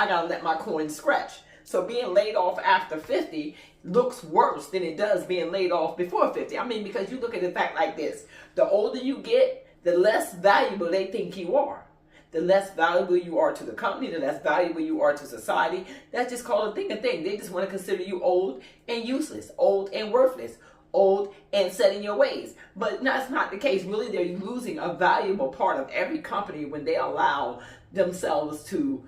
I gotta let my coins scratch. So being laid off after 50 looks worse than it does being laid off before 50. I mean, because you look at the fact like this. The older you get, the less valuable they think you are. The less valuable you are to the company, the less valuable you are to society. That's just called a thing. They just want to consider you old and useless, old and worthless, old and set in your ways. But that's not the case. Really, they're losing a valuable part of every company when they allow themselves to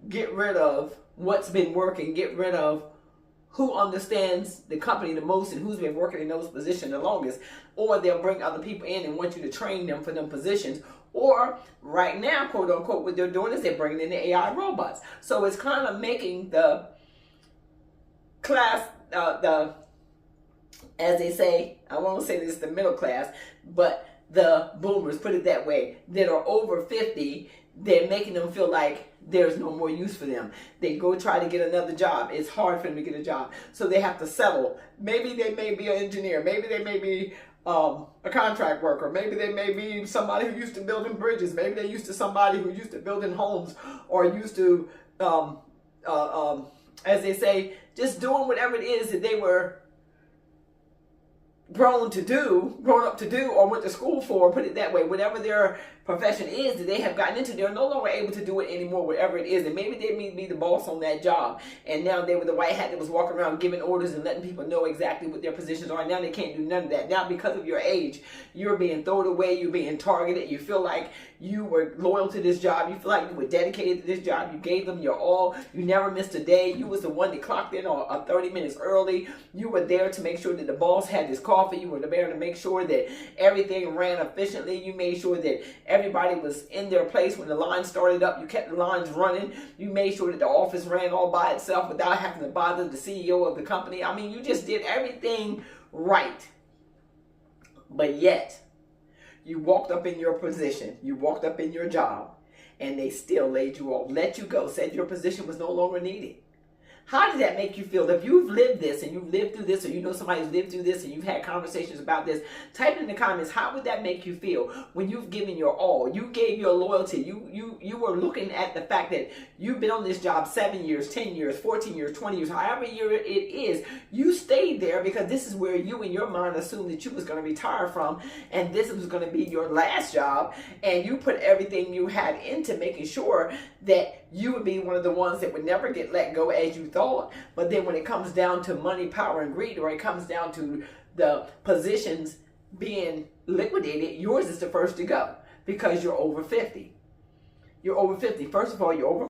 get rid of what's been working, get rid of who understands the company the most and who's been working in those positions the longest. Or they'll bring other people in and want you to train them for them positions. Or right now, quote unquote, what they're doing is they're bringing in the AI robots. So it's kind of making the class, as they say, I won't say this is the middle class, but the boomers, put it that way, that are over 50, they're making them feel like there's no more use for them. They go try to get another job. It's hard for them to get a job. So they have to settle. Maybe they may be an engineer. Maybe they may be a contract worker. Maybe they may be somebody who used to building bridges. Maybe they're used to somebody who used to building homes, or used to, as they say, just doing whatever it is that they were grown up to do, or went to school for, put it that way. Whatever their profession is that they have gotten into, they're no longer able to do it anymore, whatever it is. And maybe they may be the boss on that job, and now they were the white hat that was walking around giving orders and letting people know exactly what their positions are. Now they can't do none of that. Now, because of your age, you're being thrown away, you're being targeted. You feel like you were loyal to this job, you feel like you were dedicated to this job, you gave them your all, you never missed a day, you was the one that clocked in 30 minutes early, you were there to make sure that the boss had his coffee, you were there to make sure that everything ran efficiently, you made sure that everybody was in their place when the line started up, you kept the lines running, you made sure that the office ran all by itself without having to bother the CEO of the company. I mean, you just did everything right. But yet, you walked up in your position, you walked up in your job, and they still laid you off, let you go, said your position was no longer needed. How does that make you feel? If you've lived this and you've lived through this, or you know somebody who's lived through this and you've had conversations about this, type in the comments, how would that make you feel when you've given your all? You gave your loyalty. You were looking at the fact that you've been on this job 7 years, 10 years, 14 years, 20 years, however year it is. You stayed there because this is where you in your mind assumed that you was going to retire from, and this was going to be your last job, and you put everything you had into making sure that you would be one of the ones that would never get let go as you thought. But then when it comes down to money, power, and greed, or it comes down to the positions being liquidated, yours is the first to go because you're over 50. You're over 50. First of all, you're over